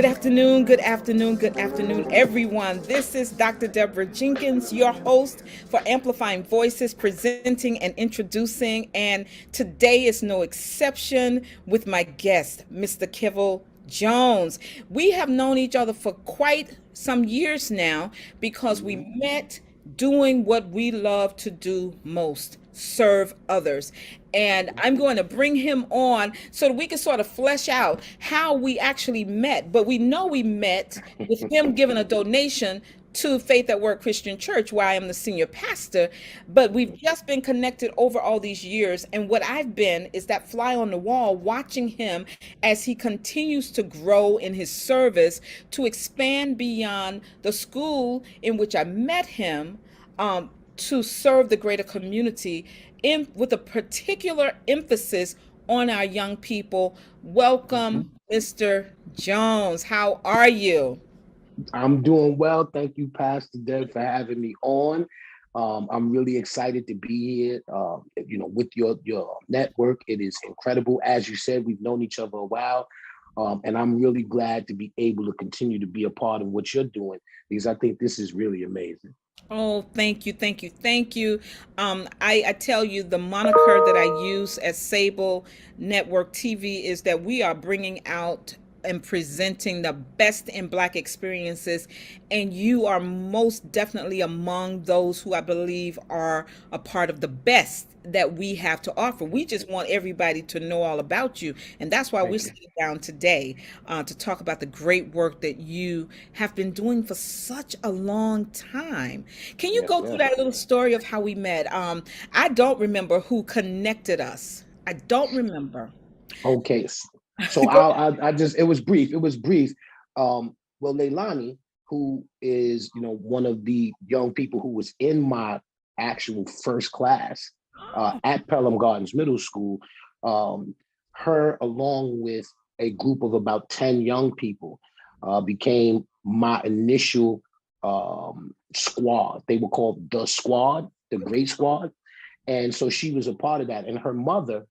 Good afternoon, good afternoon, everyone. This is Dr. Deborah Jenkins, your host for Amplifying Voices, presenting and introducing. And today is no exception with my guest, Mr. Kivel Jones. We have known each other for quite some years now because we met doing what we love to do most, serve others. And I'm going to bring him on so that we can sort of flesh out how we actually met. But we know we met with him giving a donation to Faith at Work Christian Church, where I am the senior pastor. But we've just been connected over all these years. And what I've been is that fly on the wall, watching him as he continues to grow in his service to expand beyond the school in which I met him, to serve the greater community with a particular emphasis on our young people. Welcome, Mr. Jones. How are you? I'm doing well. Thank you, Pastor Deb, for having me on. I'm really excited to be here. With your network, it is incredible. As you said, we've known each other a while, and I'm really glad to be able to continue to be a part of what you're doing because I think this is really amazing. Oh, thank you, thank you, thank you. I tell you, the moniker that I use at Sable Network TV is that we are bringing out and presenting the best in Black experiences, and you are most definitely among those who I believe are a part of the best that we have to offer. We just want everybody to know all about you, and that's why we're Thank you. sitting down today to talk about the great work that you have been doing for such a long time. Can you Yes, go through yes. that little story of how we met? I don't remember who connected us. I don't remember. Okay. So Go I just it was brief. It was brief. Well, Leilani, who is one of the young people who was in my actual first class at Pelham Gardens Middle School, um, her along with a group of about 10 young people became my initial squad. They were called the squad, the Great Squad, and so she was a part of that. And her mother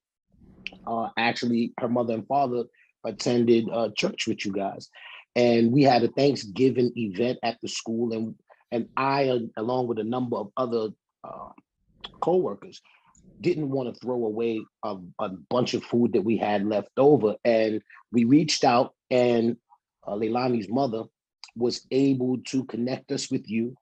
actually, her mother and father attended church with you guys, and we had a Thanksgiving event at the school, and I, along with a number of other uh, co-workers, didn't want to throw away a bunch of food that we had left over, and we reached out, and Leilani's mother was able to connect us with you,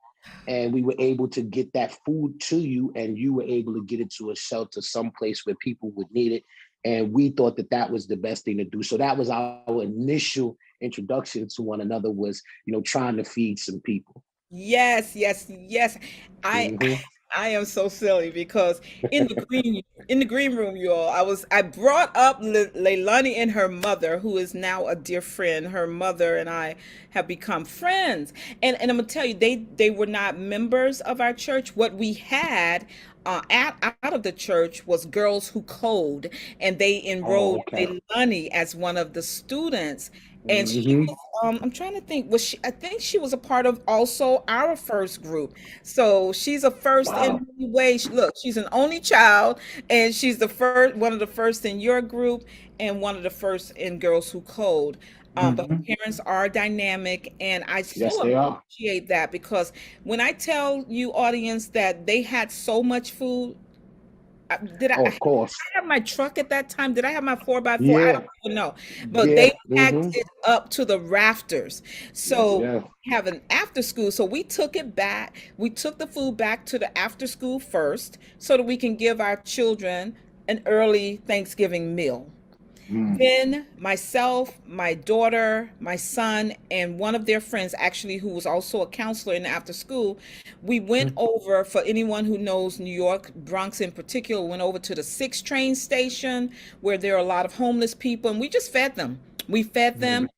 and we were able to get that food to you, and you were able to get it to a shelter someplace where people would need it, and we thought that that was the best thing to do. So that was our initial introduction to one another, was trying to feed some people. Yes, yes, yes. I Hmm. I am so silly because in the green room, you all, I brought up Leilani and her mother, who is now a dear friend. Her mother and I have become friends, and I'm gonna tell you, they were not members of our church. What we had out of the church was Girls Who Code, and they Oh, enrolled okay. Leilani as one of the students. And she Hmm. was, I'm trying to think, was she, I think she was a part of also our first group. So she's a first Wow. in many ways. Look, she's an only child, and she's the first, one of the first in your group, and one of the first in Girls Who Code. But Hmm. her parents are dynamic, and I Yes, so they are. appreciate that because when I tell you, audience, that they had so much food, Oh, I of course. have my truck at that time? Did I have my 4x4? I don't Yeah. even know. But Yeah. they packed Hmm. it up to the rafters. Yes, So yeah. we have an after school. So we took it back. We took the food back to the after school first so that we can give our children an early Thanksgiving meal. Mm. Then myself, my daughter, my son, and one of their friends, actually, who was also a counselor in the after school, we went over, for anyone who knows New York, Bronx in particular, went over to the 6 train station where there are a lot of homeless people, and we just fed them. We fed Mm. them,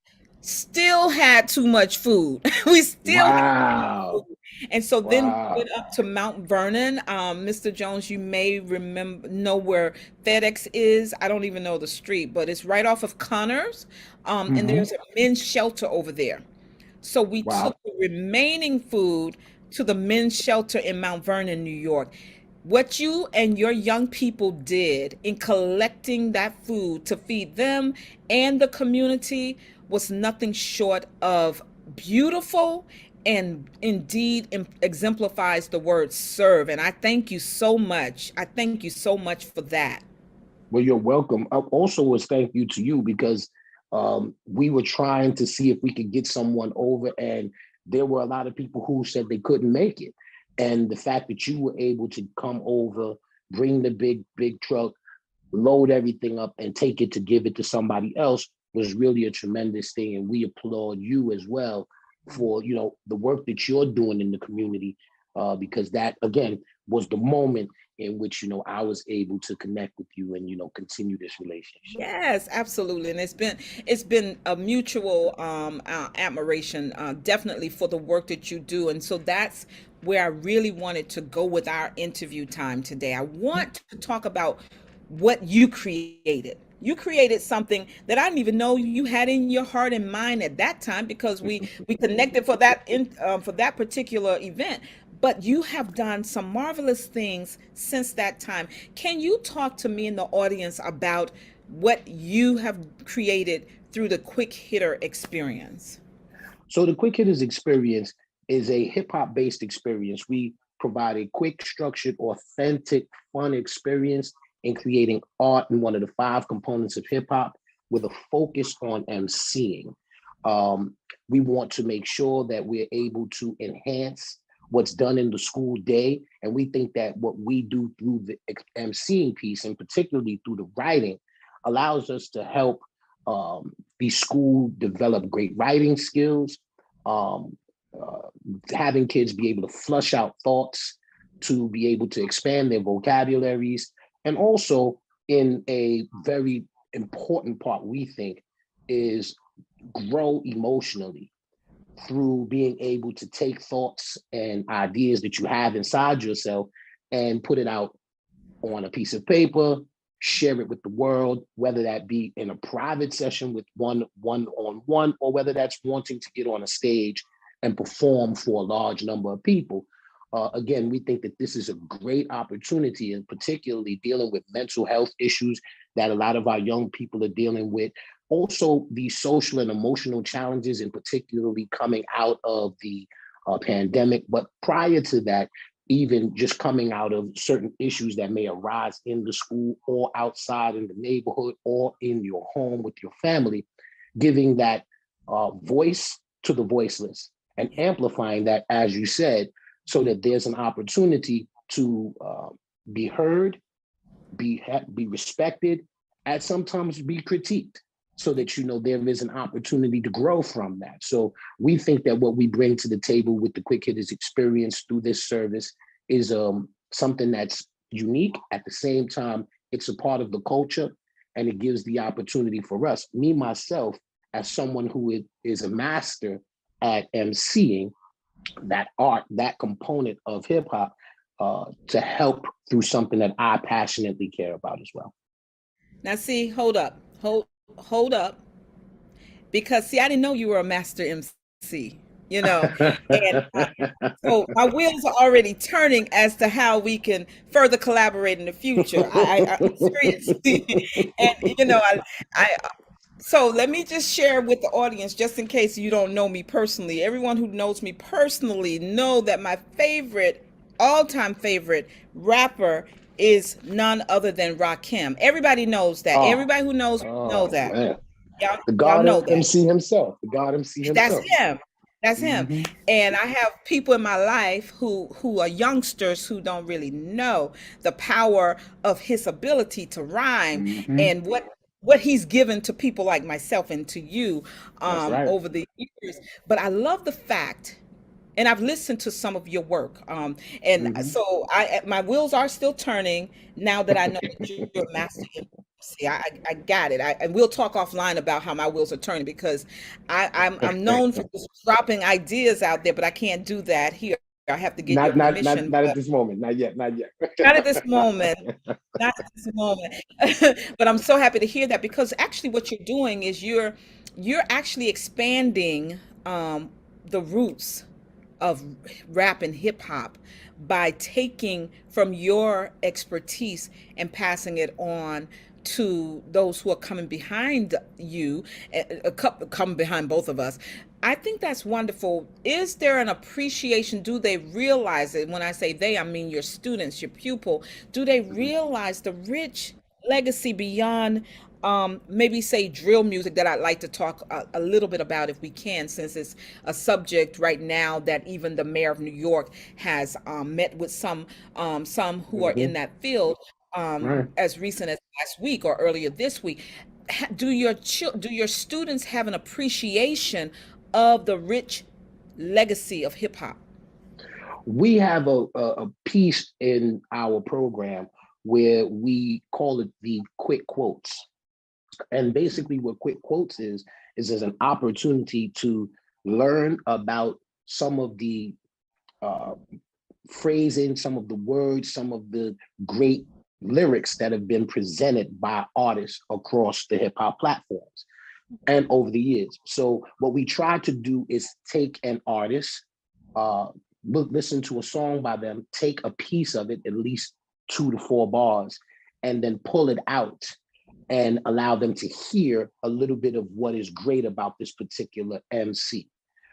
still had too much food. We still had food. Wow. And so then we Wow. went up to Mount Vernon. Mr. Jones, you may know where FedEx is. I don't even know the street, but it's right off of Connors. And Hmm. there's a men's shelter over there. So we Wow. took the remaining food to the men's shelter in Mount Vernon, New York. What you and your young people did in collecting that food to feed them and the community was nothing short of beautiful, and indeed exemplifies the word serve. And I thank you so much. I thank you so much for that. Well, you're welcome. Also, was thank you to you because we were trying to see if we could get someone over, and there were a lot of people who said they couldn't make it. And the fact that you were able to come over, bring the big truck, load everything up, and take it to give it to somebody else was really a tremendous thing. And we applaud you as well for the work that you're doing in the community, because that again was the moment in which I was able to connect with you and continue this relationship. Yes, absolutely. And it's been a mutual admiration, definitely, for the work that you do. And so that's where I really wanted to go with our interview time today. I want to talk about what you created. You created something that I didn't even know you had in your heart and mind at that time, because we connected for that particular event. But you have done some marvelous things since that time. Can you talk to me in the audience about what you have created through the Quick Hitter experience? So the Quick Hitters experience is a hip hop based experience. We provide a quick, structured, authentic, fun experience in creating art in one of the five components of hip hop with a focus on MCing. We want to make sure that we're able to enhance what's done in the school day. And we think that what we do through the MCing piece, and particularly through the writing, allows us to help the school develop great writing skills, um, uh, having kids be able to flush out thoughts, to be able to expand their vocabularies, and also in a very important part, we think, is grow emotionally through being able to take thoughts and ideas that you have inside yourself and put it out on a piece of paper, share it with the world, whether that be in a private session with one on one, or whether that's wanting to get on a stage and perform for a large number of people. Again, we think that this is a great opportunity, and particularly dealing with mental health issues that a lot of our young people are dealing with. Also, the social and emotional challenges, and particularly coming out of the pandemic. But prior to that, even just coming out of certain issues that may arise in the school or outside in the neighborhood or in your home with your family, giving that voice to the voiceless and amplifying that, as you said, so that there's an opportunity to be heard, be respected, and sometimes be critiqued, so that there is an opportunity to grow from that. So we think that what we bring to the table with the Quick Hitters experience through this service is something that's unique. At the same time, it's a part of the culture, and it gives the opportunity for us, me myself, as someone who is a master at emceeing, that art, that component of hip hop, to help through something that I passionately care about as well. Now, see, hold up, because see, I didn't know you were a master MC, and so my wheels are already turning as to how we can further collaborate in the future. I'm serious, and I so let me just share with the audience, just in case you don't know me personally. Everyone who knows me personally know that my favorite, all-time favorite rapper is none other than Rakim. Everybody knows that. Oh, Everybody who knows me know oh that. man. The Y'all God know that. MC himself. The God MC That's himself. him. That's him. Mm-hmm. And I have people in my life who are youngsters who don't really know the power of his ability to rhyme, Mm-hmm. and what he's given to people like myself and to you That's right. over the years. But I love the fact, and I've listened to some of your work, and Mm-hmm. so my wheels are still turning now that I know that you're a master MC. I got it. And we'll talk offline about how my wheels are turning, because I'm known for just dropping ideas out there, but I can't do that here. I have to get your not not permission. not But not at this moment. Not yet. Not yet. not at this moment. Not at this moment. But I'm so happy to hear that, because actually what you're doing is you're actually expanding the roots of rap and hip hop by taking from your expertise and passing it on to those who are coming behind you, coming behind both of us. I think that's wonderful. Is there an appreciation? Do they realize it? When I say they, I mean your students, your pupil. Do they realize the rich legacy beyond maybe say drill music that I'd like to talk a little bit about if we can, since it's a subject right now that even the mayor of New York has met with some who are in Mhm. that field Right. as recent as last week or earlier this week. Do your students have an appreciation of the rich legacy of hip hop? We have a piece in our program where we call it the quick quotes. And basically what quick quotes is as an opportunity to learn about some of the uh, phrasing, some of the words, some of the great lyrics that have been presented by artists across the hip hop platforms and over the years. So what we try to do is take an artist, uh, listen to a song by them, take a piece of it, at least 2 to 4 bars, and then pull it out and allow them to hear a little bit of what is great about this particular MC,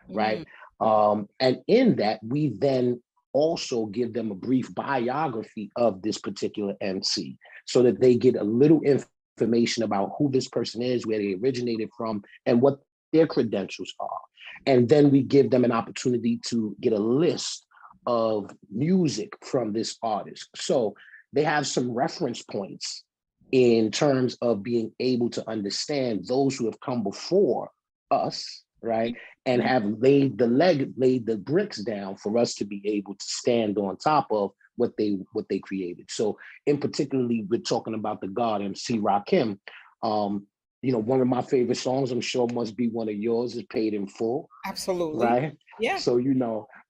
right? Mm, And in that, we then also give them a brief biography of this particular MC so that they get a little information about who this person is, where they originated from, and what their credentials are. And then we give them an opportunity to get a list of music from this artist. So they have some reference points in terms of being able to understand those who have come before us, right? And mhm. have laid the bricks down for us to be able to stand on top of what they created. So in particularly, we're talking about the God MC Rakim. Um, one of my favorite songs, I'm sure must be one of yours, is Paid in Full, Absolutely. right? Yeah. So,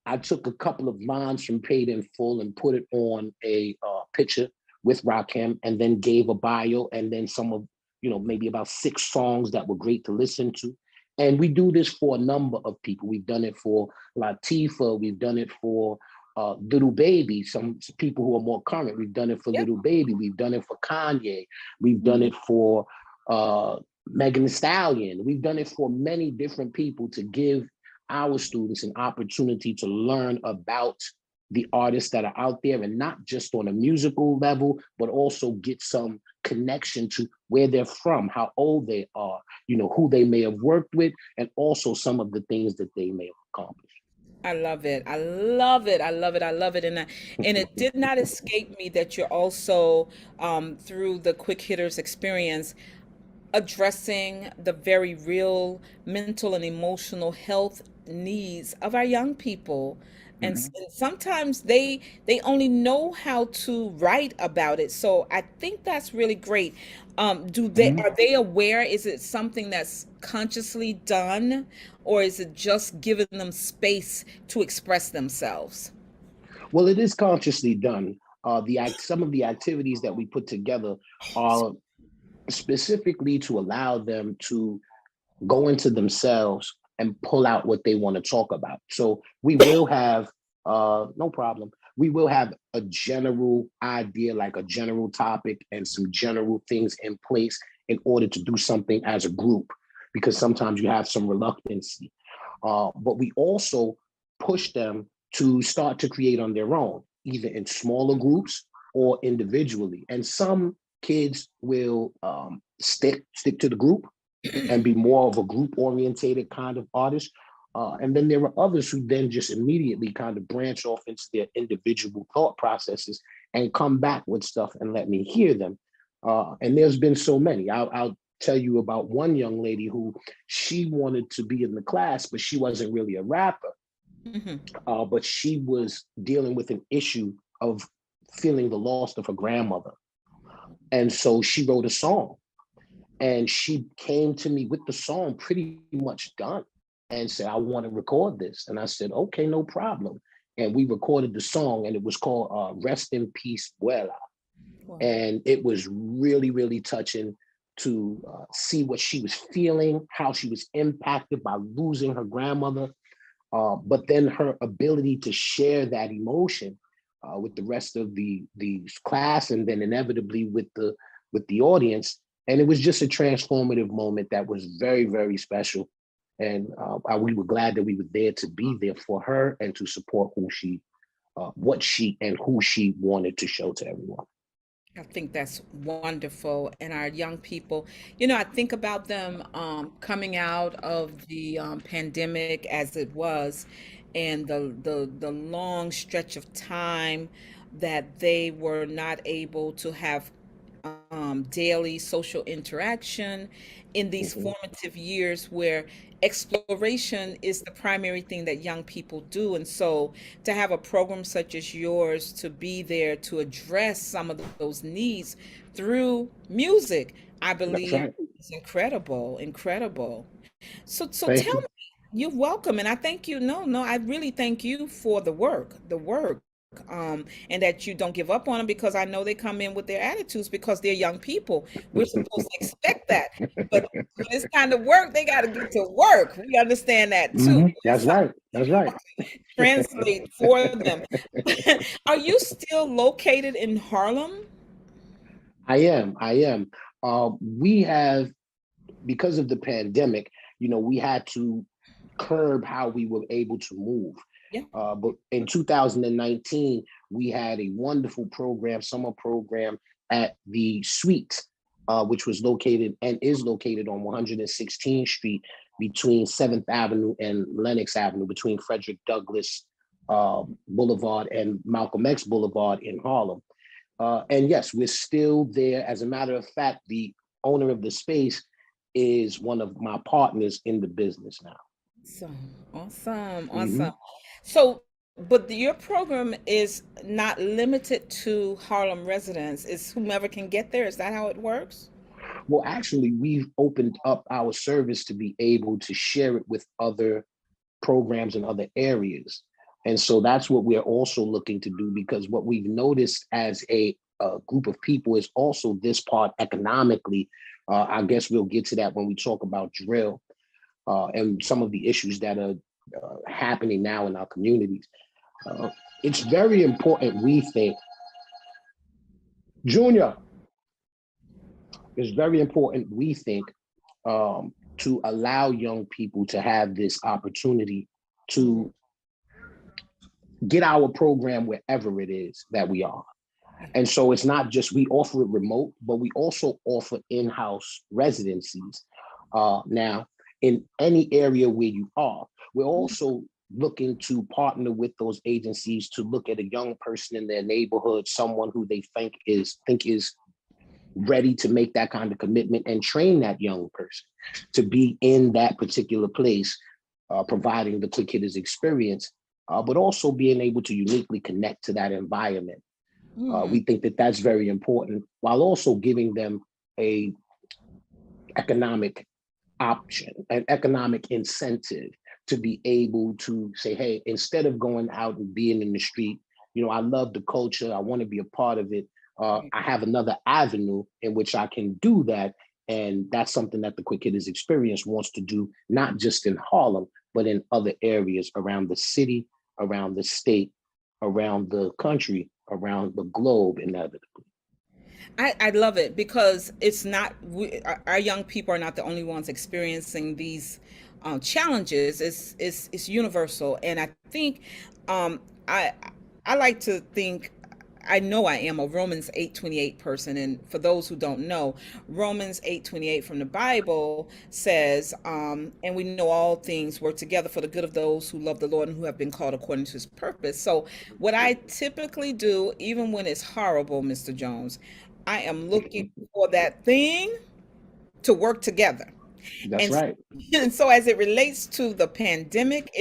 I took a couple of lines from Paid in Full and put it on a picture with Rakim, and then gave a bio, and then some of, maybe about 6 songs that were great to listen to. And we do this for a number of people. We've done it for Latifah. We've done it for Little Baby. Some people who are more current. We've done it for Yep. Little Baby. We've done it for Kanye. We've done Mhm. it for Megan Thee Stallion. We've done it for many different people to give our students an opportunity to learn about the artists that are out there, and not just on a musical level, but also get some connection to where they're from, how old they are, who they may have worked with, and also some of the things that they may have accomplished. I love it. I love it. I love it. I love it. And it did not escape me that you're also through the quick hitters experience addressing the very real mental and emotional health needs of our young people. And, Mhm. and sometimes they only know how to write about it. So I think that's really great. Do they Mhm. are they aware? Is it something that's consciously done, or is it just giving them space to express themselves? Well, it is consciously done. Some of the activities that we put together are specifically to allow them to go into themselves and pull out what they want to talk about. So we will have, no problem, we will have a general idea, like a general topic and some general things in place in order to do something as a group, because sometimes you have some reluctance. But we also push them to start to create on their own, either in smaller groups or individually. And some kids will stick to the group and be more of a group orientated kind of artist. And then there are others who then just immediately kind of branch off into their individual thought processes and come back with stuff and let me hear them. And there's been so many. I'll tell you about one young lady who she wanted to be in the class, but she wasn't really a rapper. Mhm. But she was dealing with an issue of feeling the loss of her grandmother. And so she wrote a song, and she came to me with the song pretty much done and said, I want to record this. And I said, okay, no problem. And we recorded the song, and it was called Rest in Peace, Buela. Wow. And it was really, really touching to see what she was feeling, how she was impacted by losing her grandmother, but then her ability to share that emotion with the rest of the class, and then inevitably with with the audience. And it was just a transformative moment that was very, very special. And we were glad that we were there to be there for her and to support what she and who she wanted to show to everyone. I think that's wonderful. And our young people, I think about them coming out of the pandemic as it was, and the long stretch of time that they were not able to have daily social interaction in these Mhm. formative years where exploration is the primary thing that young people do. And so to have a program such as yours to be there to address some of those needs through music, I That's believe right. is incredible, incredible. So Thank tell you. me, you're welcome, and I thank you. No, no, I really thank you for the work, and that you don't give up on them, because I know they come in with their attitudes because they're young people. We're supposed to expect that, but when it's time to work, they got to get to work. We understand that too. That's It's right. something That's right. to translate for them. Are you still located in Harlem? I am. I am. We have, because of the pandemic, we had to curb how we were able to move. Yeah. But in 2019, we had a wonderful program, summer program at the Suite, which was located and is located on 116th Street between 7th Avenue and Lenox Avenue, between Frederick Douglass Boulevard and Malcolm X Boulevard in Harlem. And yes, we're still there. As a matter of fact, the owner of the space is one of my partners in the business now. Awesome, awesome, awesome. Hmm. So, but your program is not limited to Harlem residents. It's whomever can get there. Is that how it works? Well, actually, we've opened up our service to be able to share it with other programs in other areas. And so that's what we're also looking to do, because what we've noticed as a group of people is also this part economically. I guess we'll get to that when we talk about drill and some of the issues that are happening now in our communities. Uh, it's very important, we think, Junior, it's very important, we think, to allow young people to have this opportunity Mhm. to get our program wherever it is that we are. Yeah. And so it's not just we offer it remote, but we also offer in-house residencies. Now, in any area where you are, we're also looking to partner with those agencies to look at a young person in their neighborhood, someone who they think is ready to make that kind of commitment, and train that young person to be in that particular place, providing the quick hitters experience, but also being able to uniquely connect to that environment. Mm. We think that that's very important, while also giving them a economic option, an economic incentive to be able to say, hey, instead of going out and being in the street, I love the culture, I want to be a part of it. Right. I have another avenue in which I can do that. And that's something that the Quick Hitters Experience wants to do, not just in Harlem, but in other areas around the city, around the state, around the country, around the globe, inevitably. I love it because it's not our young people are not the only ones experiencing these challenges. It's universal, and I think um, I I like to think. I know I am a Romans 8:28 person, and for those who don't know, Romans 8:28 from the Bible says, and we know all things work together for the good of those who love the Lord and who have been called according to His purpose. So, what I typically do, even when it's horrible, Mr. Jones, I am looking for that thing to work together. That's And right. and so as it relates to the pandemic,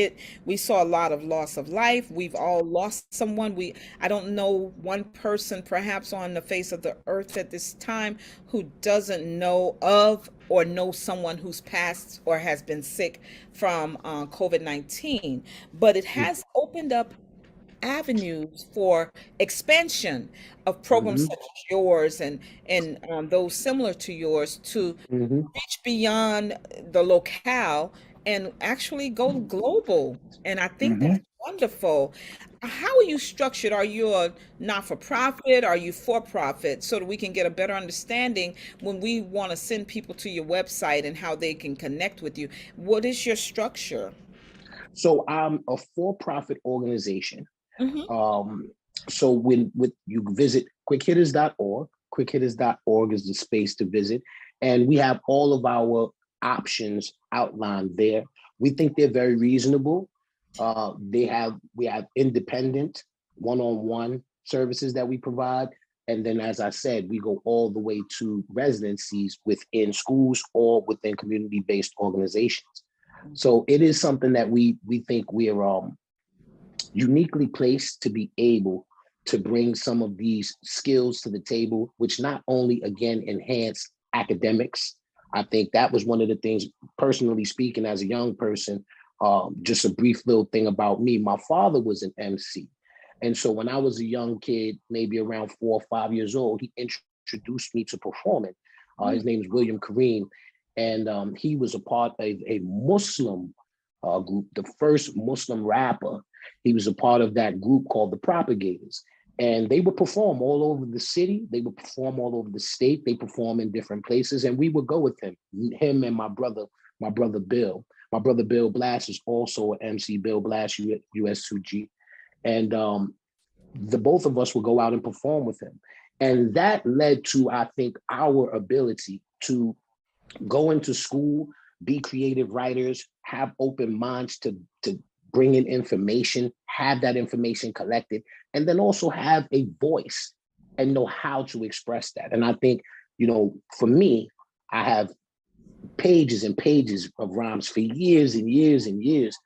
we saw a lot of loss of life. We've all lost someone. I don't know one person perhaps on the face of the earth at this time who doesn't know of or know someone who's passed or has been sick from COVID-19. But it has opened up avenues for expansion of programs Mm-hmm. such as yours and those similar to yours to Mm-hmm. reach beyond the locale and actually go global. And I think Mm-hmm. that's Wonderful. How are you structured? Are you a not-for-profit? Are you for-profit? So that we can get a better understanding when we want to send people to your website and how they can connect with you. What is your structure? So I'm a for-profit organization. Hmm. Um, so when with you visit quickhitters.org, quickhitters.org is the space to visit. And we have all of our options outlined there. We think they're very reasonable. We have independent one-on-one services that we provide. And then, as I said, we go all the way to residencies within schools or within community-based organizations. So it is something that we think we're uniquely placed to be able to bring some of these skills to the table, which not only, again, enhance academics. I think that was one of the things, personally speaking, as a young person, just a brief little thing about me. My father was an MC. And so when I was a young kid, maybe around 4 or 5 years old, he introduced me to performing. His name is William Kareem. And he was a part of a Muslim group, the first Muslim rapper. He was a part of that group called the Propagators. And they would perform all over the city. They would perform all over the state. They perform in different places. And we would go with him and my brother Bill. My brother Bill Blass is also an MC, Bill Blass, US2G. And the both of us would go out and perform with him. And that led to, I think, our ability to go into school, be creative writers, have open minds to bring in information, have that information collected, and then also have a voice and know how to express that. And I think, for me, I have pages and pages of rhymes for years and years and years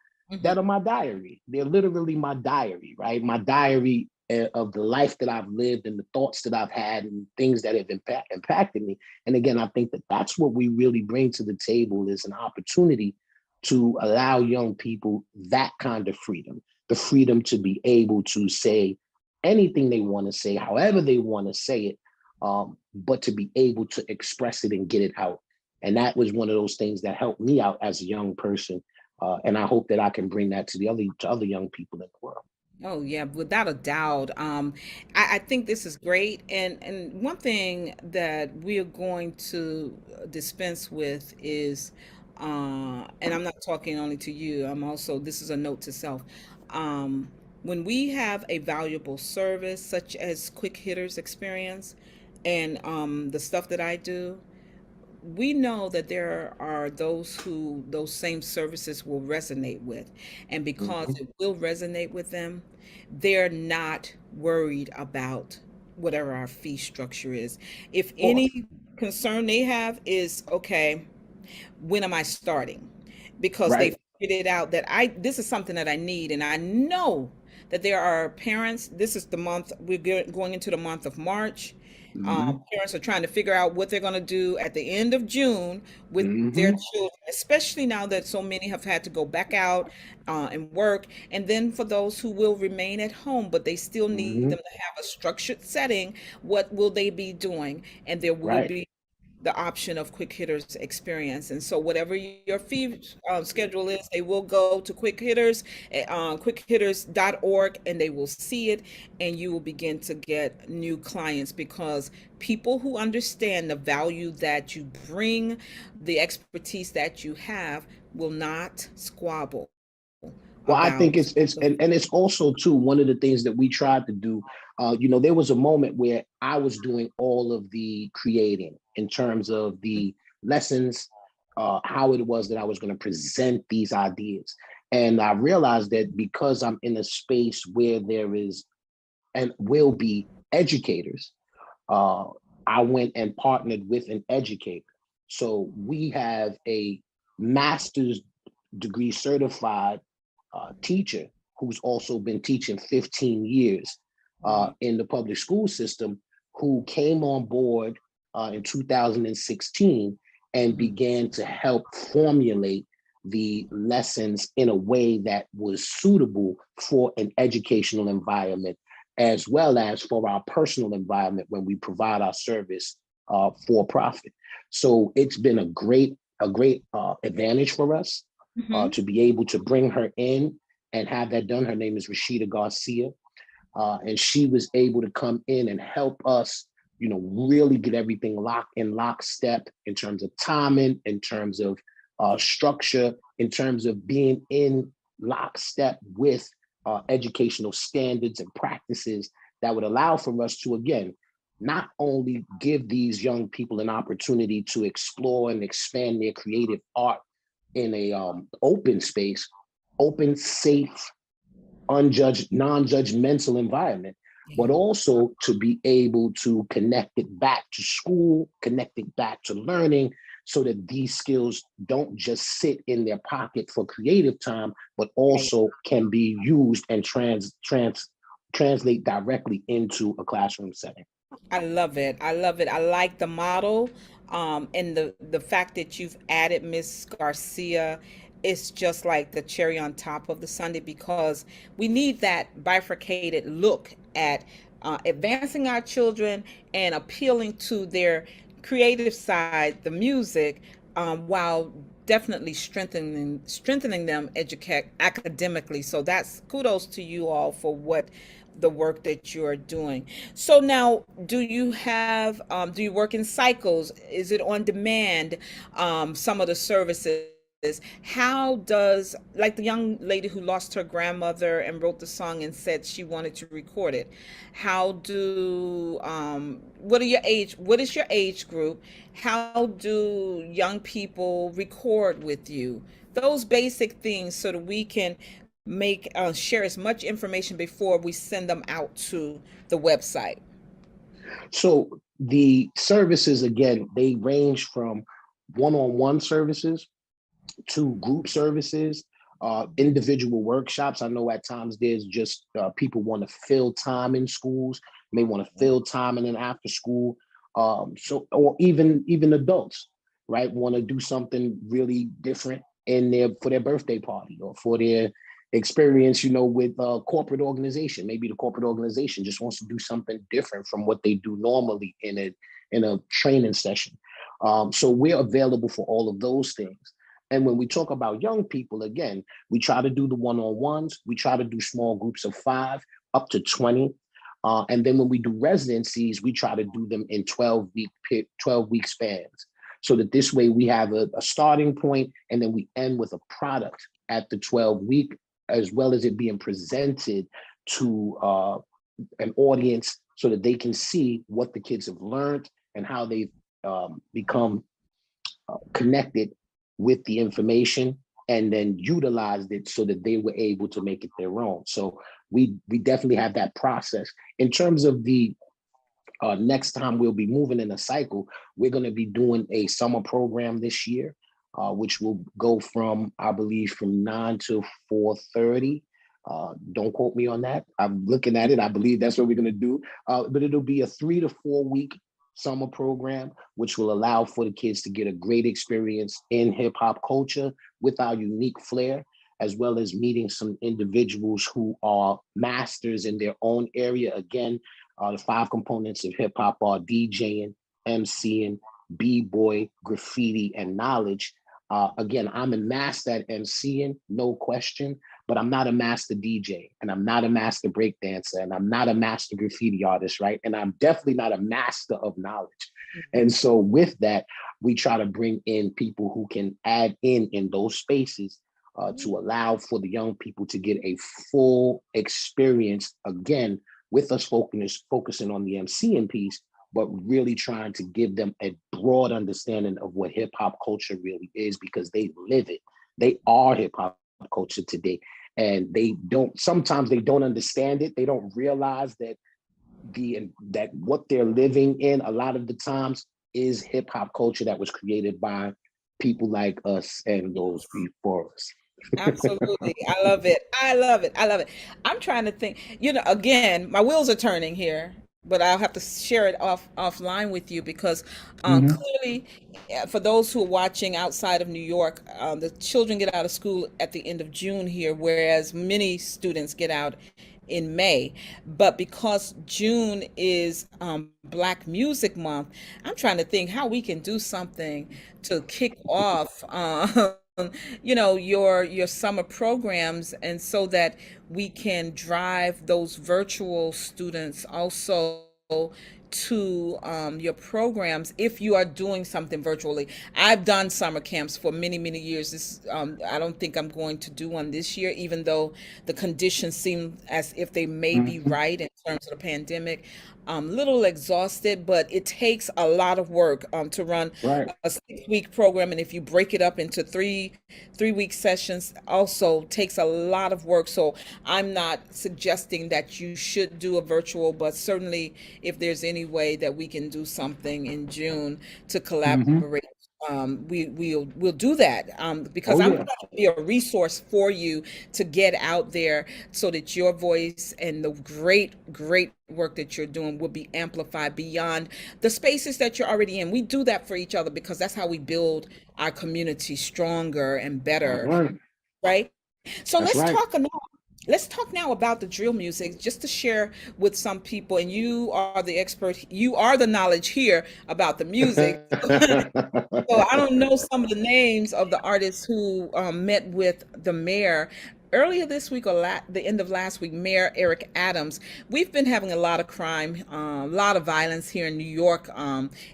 that are my diary. They're literally my diary, right? My diary of the life that I've lived and the thoughts that I've had and things that have impacted me. And again, I think that that's what we really bring to the table is an opportunity to allow young people that kind of freedom, the freedom to be able to say anything they want to say, however they want to say it, but to be able to express it and get it out. And that was one of those things that helped me out as a young person. And I hope that I can bring that to other young people in the world. Oh yeah, without a doubt. I think this is great, and one thing that we are going to dispense with is, and I'm not talking only to you. I'm also this is a note to self. Um, when we have a valuable service such as Quick Hitters Experience, and the stuff that I do, we know that there are those who those same services will resonate with. And because Mhm. it will resonate with them, they're not worried about whatever our fee structure is. If Of course. any concern they have is, okay, when am I starting? Because they Right. figured it out that I this is something that I need, and I know that there are parents. This is the month going into the month of March. Hmm. Parents are trying to figure out what they're going to do at the end of June with their Hmm. children, especially now that so many have had to go back out and work. And then for those who will remain at home, but they still need Hmm. them to have a structured setting, what will they be doing? And there will Right. be the option of Quick Hitters Experience. And so whatever your fee schedule is, they will go to Quick Hitters, quickhitters.org, and they will see it, and you will begin to get new clients because people who understand the value that you bring, the expertise that you have, will not squabble Well, I about think it's the. and it's also too one of the things that we tried to do. There was a moment where I was doing all of the creating in terms of the lessons, how it was that I was going to present these ideas, and I realized that because I'm in a space where there is and will be educators, uh, I went and partnered with an educator. So we have a master's degree certified teacher who's also been teaching 15 years Wow. in the public school system, who came on board in 2016 and Mhm. began to help formulate the lessons in a way that was suitable for an educational environment, as well as for our personal environment when we provide our service for profit. So it's been a great advantage for us Mhm. to be able to bring her in and have that done. Her name is Rashida Garcia, and she was able to come in and help us, really get everything locked in lockstep in terms of timing, in terms of structure, in terms of being in lockstep with educational standards and practices that would allow for us to, again, not only give these young people an opportunity to explore and expand their creative art in a open space, open, safe, unjudged, non-judgmental environment, but Yeah. also to be able to connect it back to school, connect it back to learning, so that these skills don't just sit in their pocket for creative time, but Right. also can be used and translate directly into a classroom setting. I love it. I love it. I like the model, and the fact that you've added Miss Garcia. It's just like the cherry on top of the sundae, because we need that bifurcated look at advancing our children and appealing to their creative side, the music, while definitely strengthening them educate academically. So that's kudos to you all for what the work that you're doing. So now, do you work in cycles? Is it on demand? Some of the services. How does, like the young lady who lost her grandmother and wrote the song and said she wanted to record it? How do what is your age group? How do young people record with you? Those basic things, so that we can make share as much information before we send them out to the website. So the services, again, they range from one-on-one services to group services, individual workshops. I know at times there's just people want to fill time in schools, may want to fill time in an after school. So, or even adults, right, want to do something really different in their for their birthday party or for their experience, with a corporate organization. Maybe the corporate organization just wants to do something different from what they do normally in a training session. So we're available for all of those things. And when we talk about young people, again, we try to do the one-on-ones. We try to do small groups of 5 up to 20. And then when we do residencies, we try to do them in 12-week spans. So that this way we have a starting point, and then we end with a product at the 12-week, as well as it being presented to an audience so that they can see what the kids have learned and how they've become connected with the information, and then utilized it so that they were able to make it their own. So we definitely have that process. In terms of the next time we'll be moving in a cycle, we're going to be doing a summer program this year, which will go from, I believe, from 9 to 4:30. Don't quote me on that. I'm looking at it. I believe that's what we're going to do. But it'll be a 3 to 4 week summer program, which will allow for the kids to get a great experience in hip hop culture with our unique flair, as well as meeting some individuals who are masters in their own area. Again, the 5 components of hip hop are DJing, MCing, B-boy, graffiti, and knowledge. Again, I'm a master at MCing, no question, but I'm not a master DJ, and I'm not a master breakdancer, and I'm not a master graffiti artist, right? And I'm definitely not a master of knowledge. And so with that, we try to bring in people who can add in those spaces to allow for the young people to get a full experience, again, with us focusing on the MCing piece, but really trying to give them a broad understanding of what hip hop culture really is, because they live it. They are hip hop culture today. And sometimes they don't understand it. They don't realize that what they're living in a lot of the times is hip hop culture that was created by people like us and those before us. Absolutely. I love it. I love it. I love it. I'm trying to think, again, my wheels are turning here, but I'll have to share it offline with you, because Mhm. clearly, for those who are watching outside of New York, the children get out of school at the end of June here, whereas many students get out in May. But because June is Black Music Month, I'm trying to think how we can do something to kick off your summer programs, and so that we can drive those virtual students also to your programs if you are doing something virtually. I've done summer camps for many, many years. I don't think I'm going to do one this year, even though the conditions seem as if they may be Mhm. right in terms of the pandemic. Little exhausted, but it takes a lot of work to run Right. a 6 week program, and if you break it up into three week sessions, also takes a lot of work. So I'm not suggesting that you should do a virtual, but certainly if there's any way that we can do something in June to Hmm. collaborate, we'll do that, because Oh I'm going yeah. to be a resource for you to get out there so that your voice and the great work that you're doing will be amplified beyond the spaces that you're already in. We do that for each other because that's how we build our community stronger and That's better, right. right? So That's right. let's talk now about the drill music, just to share with some people. And you are the expert, you are the knowledge here about the music. So I don't know some of the names of the artists who met with the mayor earlier this week, or the end of last week. Mayor Eric Adams. We've been having a lot of crime, a lot of violence here in New York,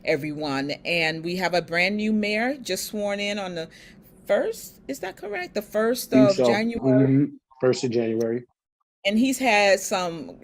everyone, and we have a brand new mayor just sworn in on the first. Is that correct? The first Believe of so. January. Hmm. 1st of January. And he's had some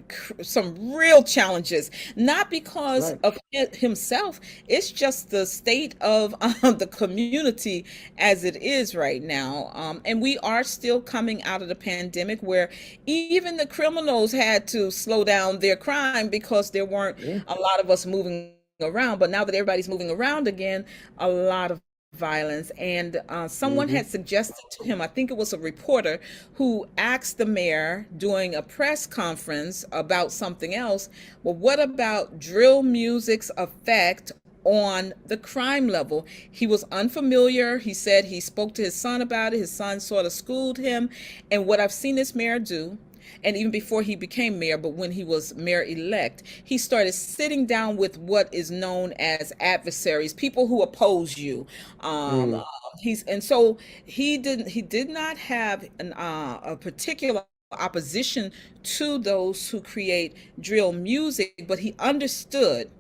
real challenges, not because Right. of himself. It's just the state of the community as it is right now, and we are still coming out of the pandemic, where even the criminals had to slow down their crime because there weren't Yeah. a lot of us moving around. But now that everybody's moving around again, a lot of violence. And someone Hmm. had suggested to him, I think it was a reporter, who asked the mayor during a press conference about something else. Well, what about drill music's effect on the crime level? He was unfamiliar. He said he spoke to his son about it. His son sort of schooled him. And what I've seen this mayor do, and even before he became mayor, but when he was mayor elect, he started sitting down with what is known as adversaries, people who oppose you. Um, uh, Mm. he's and so he did not have a particular opposition to those who create drill music, but he understood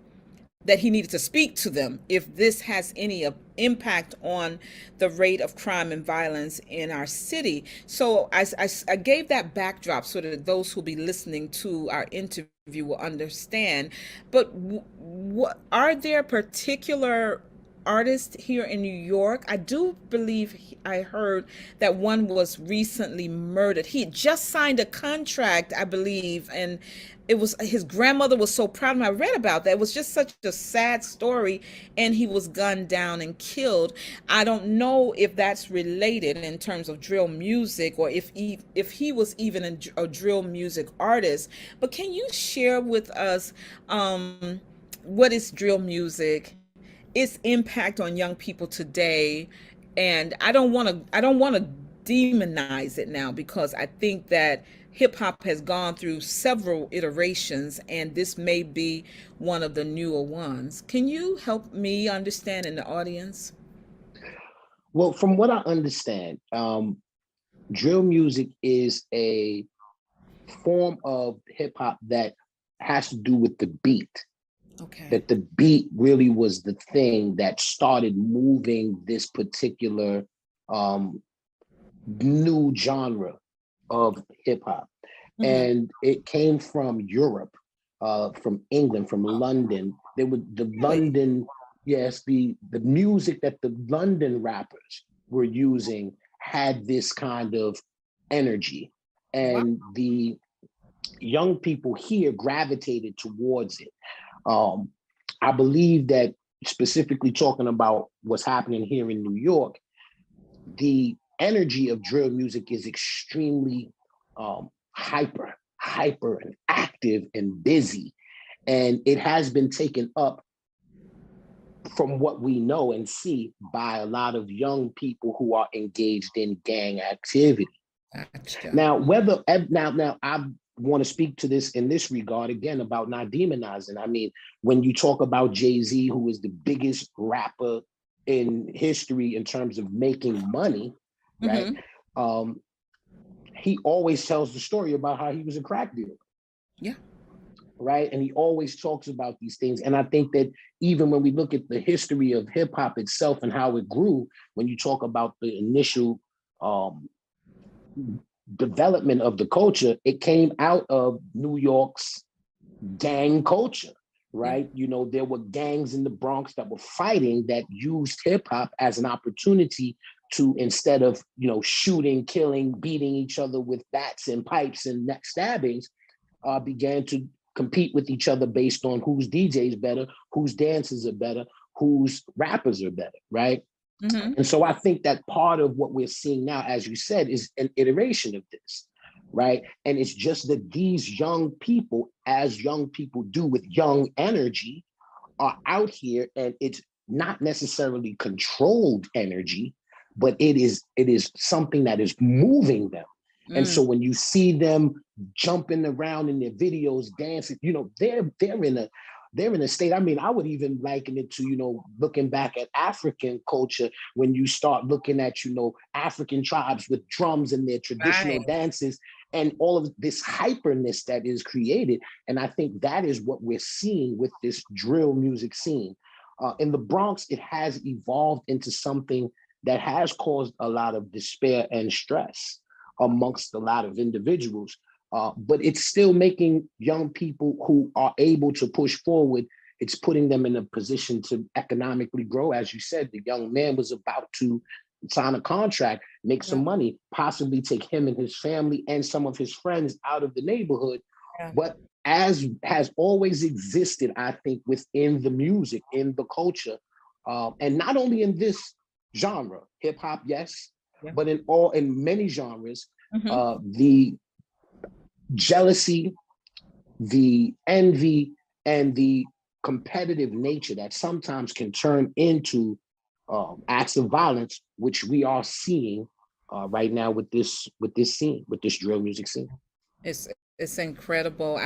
that he needed to speak to them if this has any impact on the rate of crime and violence in our city. So I gave that backdrop so that those who'll be listening to our interview will understand. But what are there particular artists here in New York? I do believe I heard that one was recently murdered. He had just signed a contract, I believe, and it was his grandmother was so proud of him. I read about that. It was just such a sad story, and he was gunned down and killed. I don't know if that's related in terms of drill music, or if he was even a drill music artist. But can you share with us what is drill music, its impact on young people today? And I don't want to demonize it now, because I think that hip hop has gone through several iterations, and this may be one of the newer ones. Can you help me understand in the audience? Well, from what I understand, drill music is a form of hip hop that has to do with the beat. Okay. That the beat really was the thing that started moving this particular um, new genre of hip hop. Hmm. And it came from Europe, from England, from London. They would the Really? London, yes, the music that the London rappers were using had this kind of energy, Wow. and the young people here gravitated towards it. Um, I believe that, specifically talking about what's happening here in New York, the energy of drill music is extremely hyper and active and busy. And it has been taken up, from what we know and see, by a lot of young people who are engaged in gang activity. Gotcha. Now, whether now I want to speak to this in this regard again about not demonizing. I mean, when you talk about Jay-Z, who is the biggest rapper in history in terms of making money, right? Um, he always tells the story about how he was a crack dealer. Yeah. Right. And he always talks about these things. And I think that even when we look at the history of hip hop itself and how it grew, when you talk about the initial um, development of the culture, it came out of New York's gang culture, Yeah. right? You know, there were gangs in the Bronx that were fighting that used hip hop as an opportunity to, instead of, you know, shooting, killing, beating each other with bats and pipes and neck stabbings, began to compete with each other based on whose DJs better, whose dances are better, whose rappers are better, right? And so I think that part of what we're seeing now, as you said, is an iteration of this, right? And it's just that these young people, as young people do with young energy, are out here, and it's not necessarily controlled energy, but it is something that is moving them. And so when you see them jumping around in their videos, dancing, you know, they're in a state. I mean, I would even liken it to, you know, looking back at African culture, when you start looking at, you know, African tribes with drums and their traditional Right. dances and all of this hyperness that is created. And I think that is what we're seeing with this drill music scene. In the Bronx, it has evolved into something that has caused a lot of despair and stress amongst a lot of individuals. But it's still making young people who are able to push forward. It's putting them in a position to economically grow. As you said, the young man was about to sign a contract, make Yeah. some money, possibly take him and his family and some of his friends out of the neighborhood. Yeah. But as has always existed, I think, within the music, in the culture, and not only in this genre, hip hop, yes, Yeah. but in many genres, Mm-hmm. the jealousy, the envy, and the competitive nature that sometimes can turn into acts of violence, which we are seeing right now with this scene, with this drill music scene. It's incredible.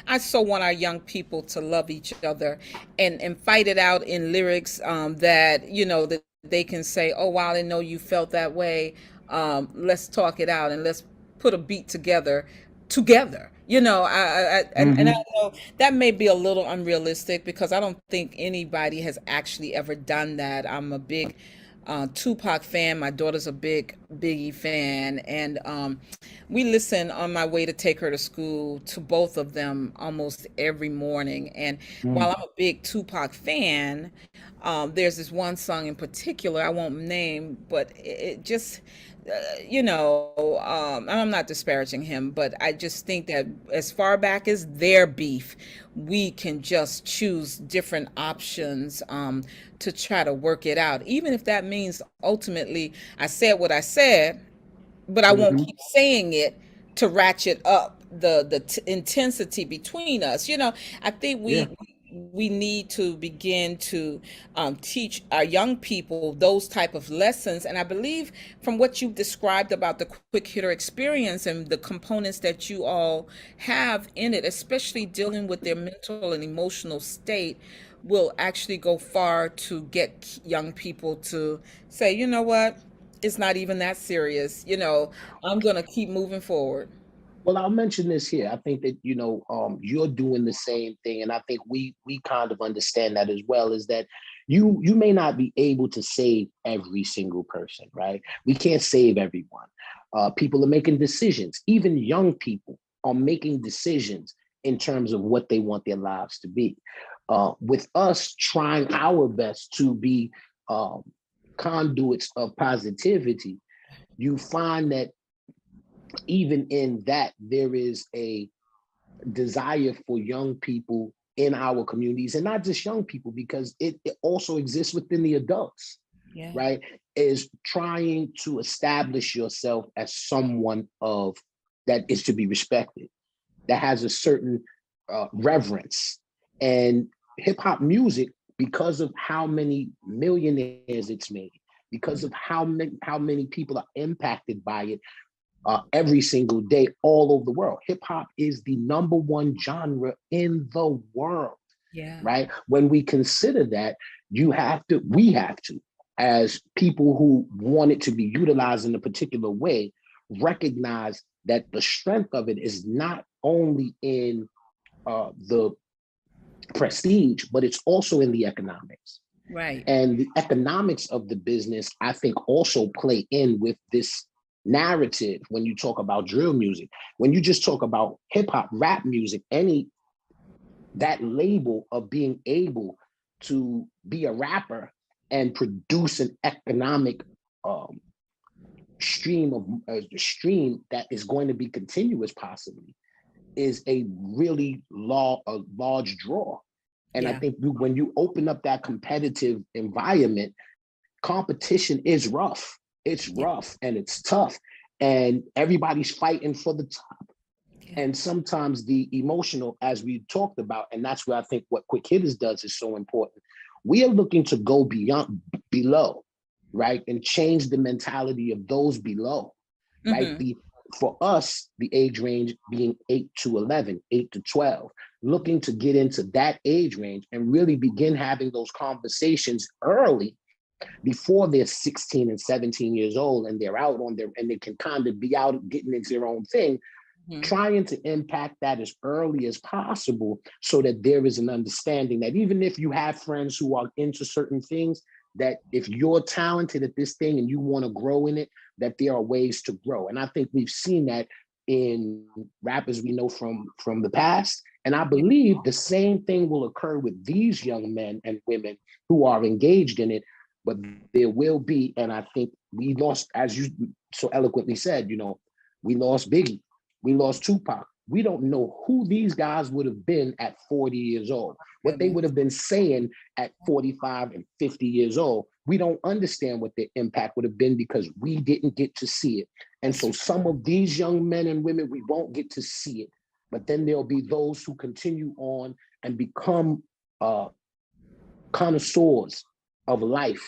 I so want our young people to love each other and fight it out in lyrics, that, you know, that they can say, oh wow, I didn't know you felt that way. Let's talk it out and let's put a beat together. You know, and I Mm-hmm. know that may be a little unrealistic because I don't think anybody has actually ever done that. I'm a big Tupac fan. My daughter's a big Biggie fan, and we listen on my way to take her to school to both of them almost every morning. And while I'm a big Tupac fan, there's this one song in particular I won't name, but it just, you know, and I'm not disparaging him, but I just think that as far back as their beef, we can just choose different options, to try to work it out, even if that means ultimately I said what I said, but I won't Mm-hmm. keep saying it to ratchet up the intensity between us. You know, I think Yeah. we need to begin to teach our young people those type of lessons. And I believe from what you've described about the quick hitter experience and the components that you all have in it, especially dealing with their mental and emotional state, will actually go far to get young people to say, you know what, it's not even that serious. You know, I'm going to keep moving forward. Well, I'll mention this here. I think that, you know, you're doing the same thing, and I think we kind of understand that as well. Is that you may not be able to save every single person, right? We can't save everyone. People are making decisions. Even young people are making decisions in terms of what they want their lives to be. With us trying our best to be um, conduits of positivity, you find that even in that, there is a desire for young people in our communities, and not just young people, because it also exists within the adults, Yeah. right? Is trying to establish yourself as someone of that is to be respected, that has a certain reverence. And hip hop music, because of how many millionaires it's made, because of how many people are impacted by it, every single day all over the world. Hip hop is the number one genre in the world, Yeah. right? When we consider that, we have to as people who want it to be utilized in a particular way, recognize that the strength of it is not only in the prestige, but it's also in the economics. Right. And the economics of the business, I think, also play in with this narrative when you talk about drill music. When you just talk about hip hop, rap music, any that label of being able to be a rapper and produce an economic um, stream of stream that is going to be continuous, possibly, is a large draw. And I Yeah. think when you open up that competitive environment, competition is rough. It's Yeah. rough and it's tough, and everybody's fighting for the top. Yeah. And sometimes the emotional, as we talked about, and that's where I think what Quick Hitters does is so important. We are looking to go beyond below, right, and change the mentality of those below, right? Mm-hmm. The For us, the age range being 8 to 11, 8 to 12, looking to get into that age range and really begin having those conversations early before they're 16 and 17 years old and they're out on their and they can kind of be out getting into their own thing, Mm-hmm. trying to impact that as early as possible so that there is an understanding that even if you have friends who are into certain things, that if you're talented at this thing and you want to grow in it, that there are ways to grow. And I think we've seen that in rappers we know from the past. And I Yeah. believe the same thing will occur with these young men and women who are engaged in it. But there will be, and I think we lost, as you so eloquently said, we lost Biggie, we lost Tupac. We don't know who these guys would have been at 40 years old, what they Goodness. would have been saying at 45 and 50 years old. We don't understand what their impact would have been because we didn't get to see it. And That's so some of these young men and women, we won't get to see it. But then there'll be those who continue on and become uh, connoisseurs of life,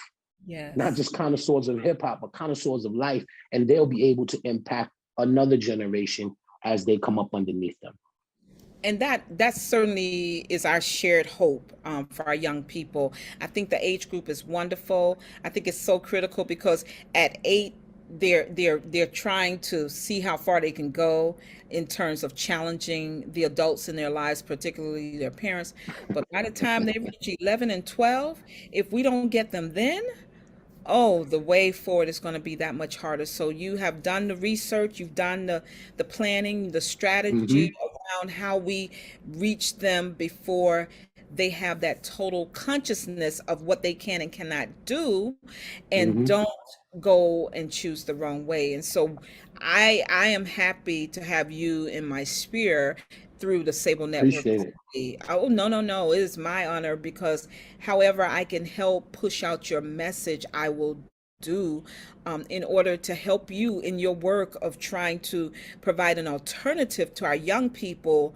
not yes. just connoisseurs of hip hop, but connoisseurs of life, and they'll be able to impact another generation as they come up underneath them. And that certainly is our shared hope for our young people. I think the age group is wonderful. I think it's so critical because at 8 they're trying to see how far they can go in terms of challenging the adults in their lives, particularly their parents. But by the time they reach 11 and 12, if we don't get them then, oh, the way forward is going to be that much harder. So you have done the research, you've done the planning, the strategy Mm-hmm. around how we reach them before they have that total consciousness of what they can and cannot do, and Mm-hmm. don't go and choose the wrong way. And so I am happy to have you in my sphere through the Sable Network Appreciate it. TV. Oh, no, no, no. It is my honor because however I can help push out your message, I will do in order to help you in your work of trying to provide an alternative to our young people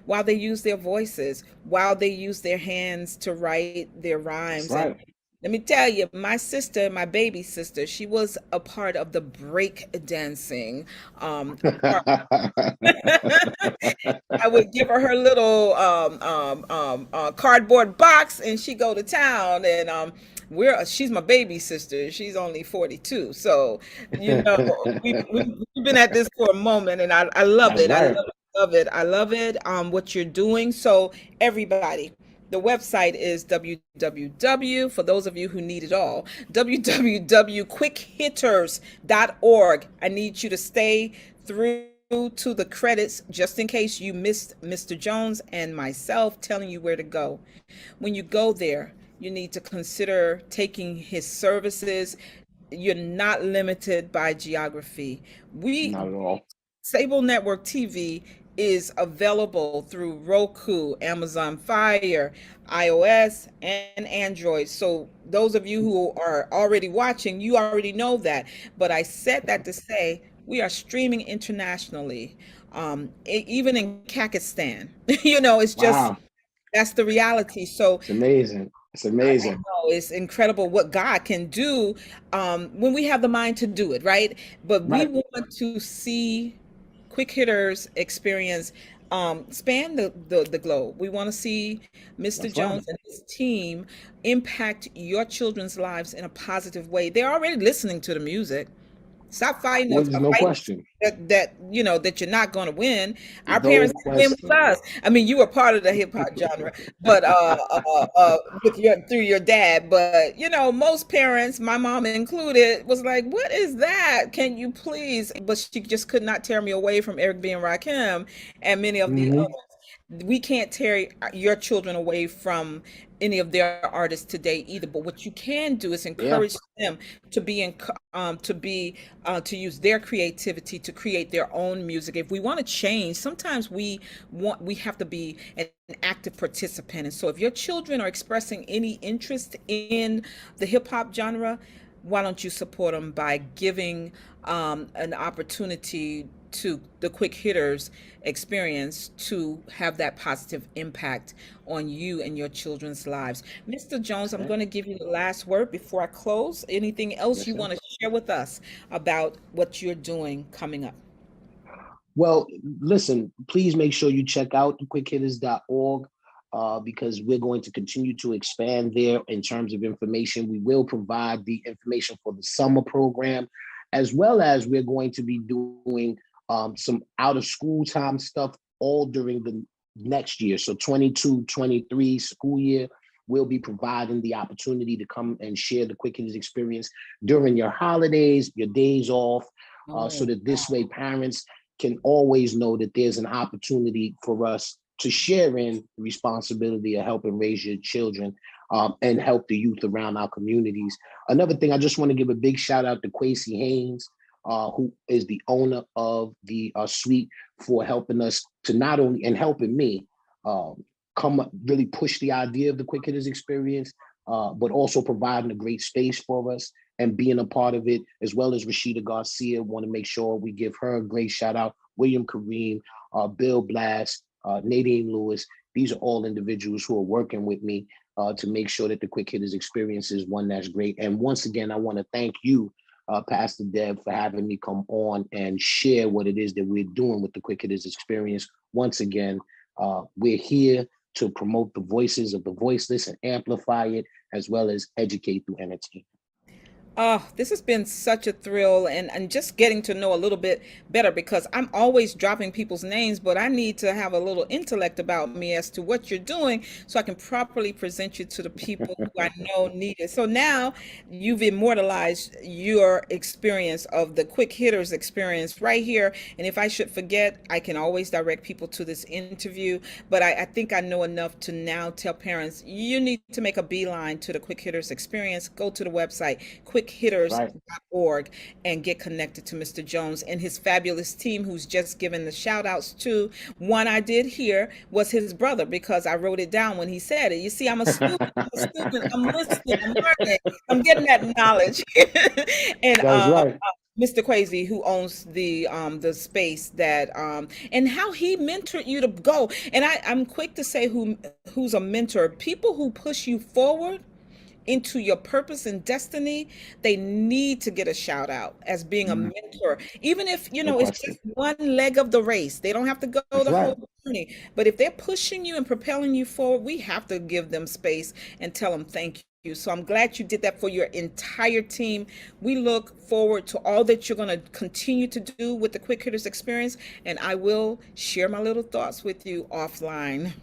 while they use their voices, while they use their hands to write their That's rhymes. And right. let me tell you, my sister, my baby sister, she was a part of the break dancing part. I would give her her little cardboard box, and she go to town. And she's my baby sister. She's only 42, so we've been at this for a moment, and I love That's it. I love right. it. Love it. I love it. What you're doing. So everybody, the website is www, for those of you who need it all, www.quickhitters.org. I need you to stay through to the credits just in case you missed Mr. Jones and myself telling you where to go. When you go there, you need to consider taking his services. You're not limited by geography. We Not at all. Sable Network TV is available through Roku, Amazon Fire, iOS, and Android. So those of you who are already watching, you already know that. But I said that to say we are streaming internationally, even in Kakistan. It's just Wow. that's the reality. So It's amazing. It's I amazing. know it's incredible what God can do when we have the mind to do it, right? But we Right. want to see quick hitters experience span the globe. We want to see Mr. That's Jones right. and his team impact your children's lives in a positive way. They're already listening to the music. Stop fighting Well, there's a no fight question. that you know that you're not going to win. Our No parents didn't win with question. us. I mean, you were part of the hip hop genre, but with your through your dad. But you know, most parents, my mom included, was like, "What is that? Can you please?" But she just could not tear me away from Eric B. and Rakim and many of the Hmm. others. We can't tear your children away from any of their artists today either. But what you can do is Yeah. encourage them to to use their creativity to create their own music. If we want to change, sometimes we have to be an active participant. And so if your children are expressing any interest in the hip hop genre, why don't you support them by giving an opportunity to the quick hitters experience to have that positive impact on you and your children's lives. Mr. Jones, I'm Okay. going to give you the last word before I close. Anything else Yes, you sir. want to share with us about what you're doing coming up? Well, listen, please make sure you check out quickhitters.org because we're going to continue to expand there in terms of information. We will provide the information for the summer program, as well as we're going to be doing some out of school time stuff all during the next year. So 22-23 school year, we'll be providing the opportunity to come and share the Quick Hitters experience during your holidays, your days off, so Oh, that this way parents can always know that there's an opportunity for us to share in the responsibility of helping raise your children and help the youth around our communities. Another thing, I just want to give a big shout out to Quasi Haynes, who is the owner of the suite, for helping us to not only and helping me come up, really push the idea of the Quick Hitters experience, but also providing a great space for us and being a part of it, as well as Rashida Garcia. Want to make sure we give her a great shout out. William Kareem, Bill Blast, Nadine Lewis. These are all individuals who are working with me to make sure that the Quick Hitters experience is one that's great. And once again, I want to thank you, Pastor Deb, for having me come on and share what it is that we're doing with the Quick Hitters experience. Once again, we're here to promote the voices of the voiceless and amplify it, as well as educate through entertainment. oh, this has been such a thrill and just getting to know a little bit better because I'm always dropping people's names, but I need to have a little intellect about me as to what you're doing so I can properly present you to the people who I know need it. So now you've immortalized your experience of the quick hitters experience right here. And if I should forget, I can always direct people to this interview. But I think I know enough to now tell parents you need to make a beeline to the quick hitters experience. Go to the website, Right. quickhitters.org, and get connected to Mr. Jones and his fabulous team, who's just given the shout outs to. One I did hear was his brother because I wrote it down when he said it. You see, I'm listening, I'm learning, I'm getting that knowledge. And That's right. Mr. Quasi, who owns the space that and how he mentored you to go. And I'm quick to say who's a mentor. People who push you forward into your purpose and destiny, they need to get a shout out as being a Mhm. mentor. Even if, No it's just question. one leg of the race, they don't have to go That's the right. whole journey. But if they're pushing you and propelling you forward, we have to give them space and tell them thank you. So I'm glad you did that for your entire team. We look forward to all that you're going to continue to do with the Quick Hitters experience. And I will share my little thoughts with you offline.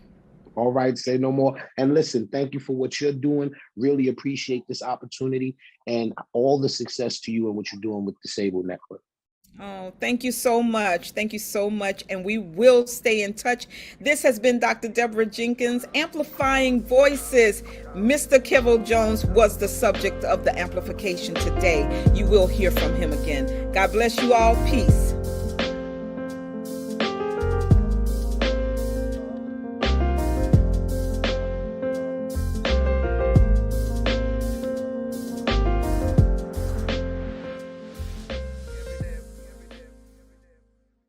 All right, say no more. And listen, thank you for what you're doing. Really appreciate this opportunity and all the success to you and what you're doing with Disabled Network. Oh, thank you so much. Thank you so much. And we will stay in touch. This has been Dr. Deborah Jenkins, Amplifying Voices. Mr. Kivel Jones was the subject of the amplification today. You will hear from him again. God bless you all. Peace.